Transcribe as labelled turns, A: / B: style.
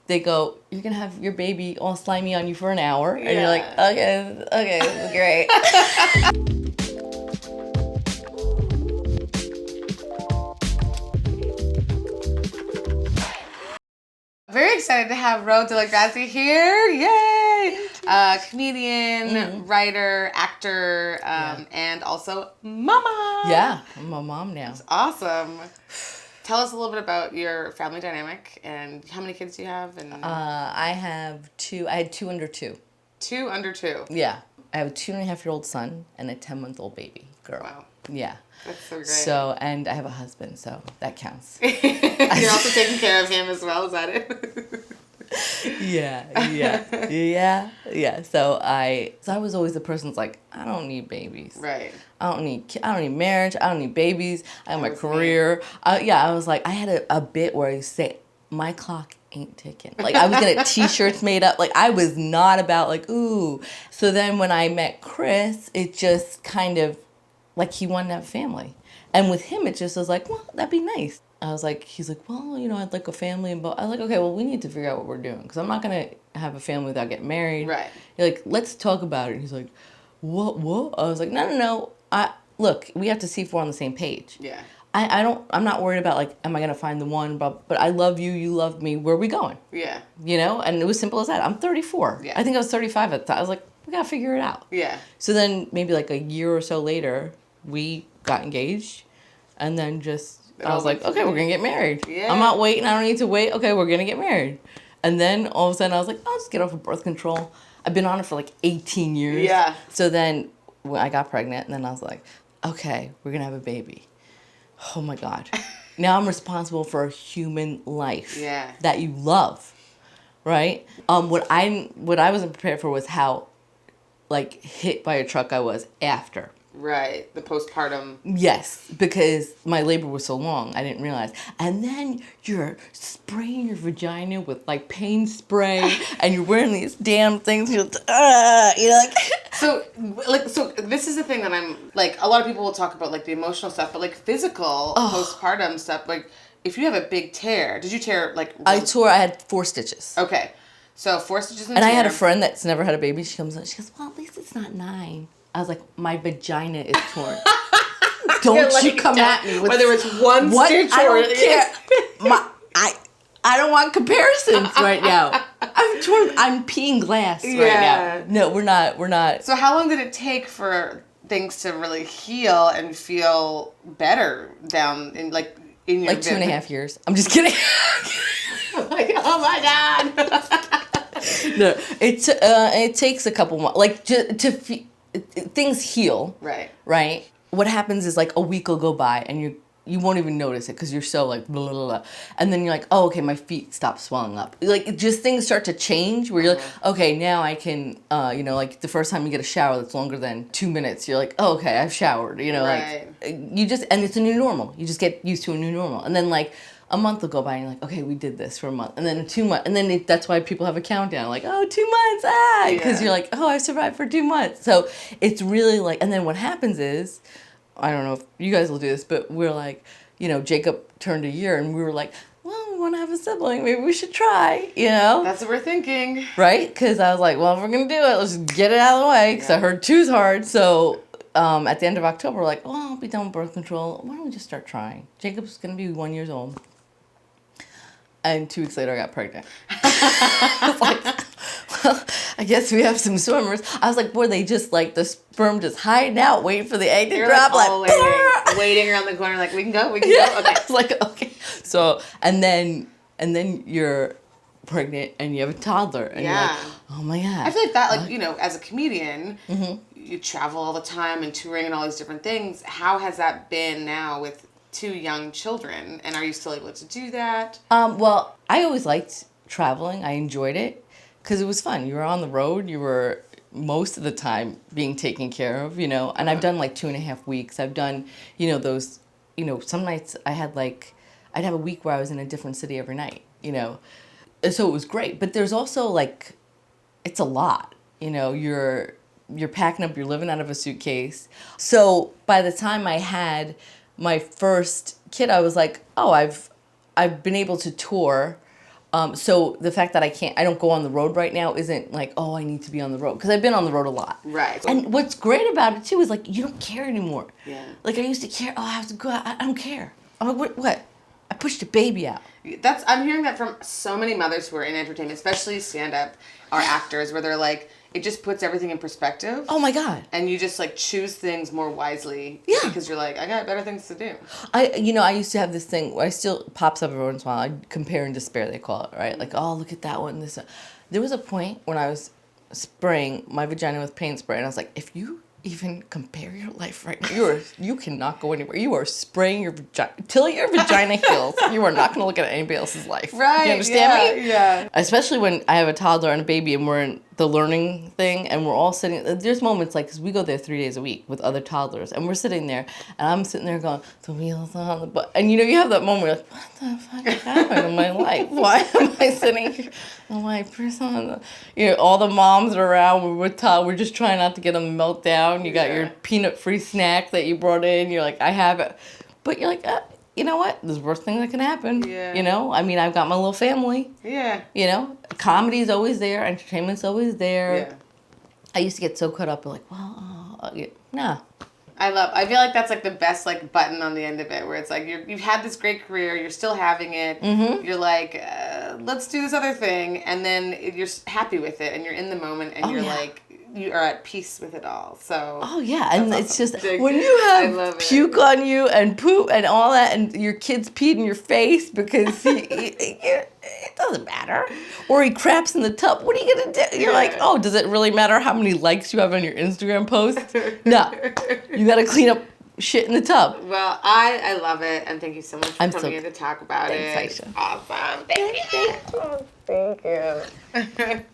A: they go, you're going to have your baby all slimy on you for an hour. And you're like, okay, this is great.
B: Very excited to have Ro DelleGrazie here. Yay! Comedian, writer, actor, and also mama.
A: Yeah, I'm a mom now.
B: That's awesome. Tell us a little bit about your family dynamic and how many kids do you have? And
A: I have two. I had two under two.
B: Two under two.
A: Yeah. I have a 2.5-year-old son and a 10-month-old baby girl.
B: Wow.
A: Yeah.
B: That's so great.
A: So, and I have a husband, so that counts.
B: You're also taking care of him as well, is that it?
A: Yeah. So I was always the person that's like, I don't need babies.
B: Right.
A: I don't need marriage. I don't need babies. I have my career. I was like, I had a bit where I say, my clock ain't ticking. Like, I was gonna get t-shirts made up. Like, I was not about like, ooh. So then when I met Chris, it just kind of, like, he wanted to have a family. And with him, it just was like, well, that'd be nice. I was like, he's like, well, I'd like a family. I was like, okay, well, we need to figure out what we're doing. Because I'm not going to have a family without getting married.
B: Right.
A: You're like, let's talk about it. And he's like, what? I was like, no. Look, we have to see if we're on the same page.
B: Yeah.
A: I'm not worried about, like, am I going to find the one? But I love you. You love me. Where are we going?
B: Yeah.
A: And it was simple as that. I'm 34.
B: Yeah.
A: I think I was 35 at the time. I was like, we got to figure it out.
B: Yeah.
A: So then maybe like a year or so later, we got engaged. And then I was like, okay, we're going to get married.
B: Yeah.
A: I'm not waiting. I don't need to wait. Okay, we're going to get married. And then all of a sudden I was like, I'll just get off of birth control. I've been on it for like 18 years.
B: Yeah.
A: So then when I got pregnant, and then I was like, okay, we're going to have a baby. Oh my God. Now I'm responsible for a human life.
B: Yeah.
A: That you love. Right? What I wasn't prepared for was how, like, hit by a truck I was after.
B: Right, the postpartum.
A: Yes, because my labor was so long, I didn't realize. And then you're spraying your vagina with, like, pain spray, and you're wearing these damn things. You're like...
B: So this is the thing that I'm, like, a lot of people will talk about, like, the emotional stuff, but, like, physical postpartum stuff, like, if you have a big tear, did you tear, like...
A: I had 4 stitches.
B: Okay, so 4 stitches in
A: And
B: tear.
A: I had a friend that's never had a baby. She comes in, she goes, well, at least it's not 9. I was like, my vagina is torn. Don't you come at me with
B: whether it's one stitch or...
A: I don't care. I don't want comparisons right now. I'm peeing glass right now. No, we're not.
B: So how long did it take for things to really heal and feel better down in your...
A: Like 2.5 years. I'm just kidding.
B: Like, oh my God.
A: No, it takes a couple months. Like, things heal.
B: Right.
A: Right? What happens is, like, a week will go by and you won't even notice it because you're so, like, blah, blah, blah. And then you're like, oh, okay, my feet stop swelling up. Like, just things start to change where you're like, okay, now I can, like, the first time you get a shower that's longer than 2 minutes, you're like, oh, okay, I've showered.
B: Right.
A: Like, and it's a new normal. You just get used to a new normal. And then, like, a month will go by and you're like, okay, we did this for a month. And then 2 months. And then that's why people have a countdown. Like, oh, 2 months, because you're like, oh, I survived for 2 months. So it's really like, and then what happens is, I don't know if you guys will do this, but we're like, Jacob turned a year and we were like, well, we want to have a sibling. Maybe we should try,
B: That's what we're thinking.
A: Right? Because I was like, well, if we're going to do it, let's just get it out of the way. Because I heard 2's hard. So at the end of October, we're like, well, I'll be done with birth control. Why don't we just start trying? Jacob's going to be 1 year old. And 2 weeks later, I got pregnant. I was like, well, I guess we have some swimmers. I was like, boy, they just, like, the sperm just hiding out, waiting for the egg to drop.
B: Like waiting around the corner, like, we can go. Okay.
A: I was like, okay. So, and then you're pregnant and you have a toddler. And you're like, oh, my God.
B: I feel like that, like, as a comedian, you travel all the time and touring and all these different things. How has that been now with 2 young children, and are you still able to do that?
A: Well, I always liked traveling. I enjoyed it because it was fun. You were on the road. You were most of the time being taken care of, and I've done like 2.5 weeks. I've done, those, some nights I'd have a week where I was in a different city every night, so it was great. But there's also, like, it's a lot, you're packing up, you're living out of a suitcase. So by the time I had my first kid, I was like, oh, I've been able to tour So the fact that I don't go on the road right now isn't like, oh, I need to be on the road. Because I've been on the road a lot.
B: Right.
A: And what's great about it, too, is like, you don't care anymore.
B: Yeah.
A: Like, I used to care. Oh, I have to go out. I don't care. I'm like, what? I pushed a baby out.
B: I'm hearing that from so many mothers who are in entertainment, especially stand-up or actors, where they're like, it just puts everything in perspective.
A: Oh my God.
B: And you just like choose things more wisely.
A: Yeah.
B: Because you're like, I got better things to do.
A: I used to have this thing where I still pops up every once in a while. I compare and despair, they call it, right? Like, oh, look at that one. This. There was a point when I was spraying my vagina with paint spray, and I was like, if you even compare your life right now, you cannot go anywhere. You are spraying your vagina till your vagina heals. You are not going to look at anybody else's life.
B: Right.
A: You understand me?
B: Yeah.
A: Especially when I have a toddler and a baby, and we're in the learning thing, and we're all sitting. There's moments like, because we go there 3 days a week with other toddlers, and we're sitting there, and I'm sitting there going, the wheels on the bus. And you have that moment where you're like, what the fuck is happening in my life? Why am I sitting here? I'm like, all the moms are around. We're just trying not to get them to melt down. You got your peanut-free snack that you brought in. You're like, I have it. But you're like, you know what? There's worst thing that can happen.
B: Yeah.
A: I mean, I've got my little family.
B: Yeah.
A: Comedy's always there. Entertainment's always there.
B: Yeah.
A: I used to get so caught up in like, well, nah.
B: I feel like that's like the best like button on the end of it, where it's like you've had this great career, you're still having it.
A: Mm-hmm.
B: You're like, let's do this other thing, and then you're happy with it, and you're in the moment, and you're like, you are at peace with it all. So.
A: Oh yeah, and
B: awesome.
A: it's just when you have puke on you and poop and all that, and your kid's peed in your face because it doesn't matter, or he craps in the tub. What are you gonna do? You're like, oh, does it really matter how many likes you have on your Instagram post? No, you got to clean up shit in the tub.
B: Well, I love it, and thank you so much for coming in to talk about
A: Thanks,
B: it.
A: Aisha.
B: Awesome. Thank you.
A: Thank you.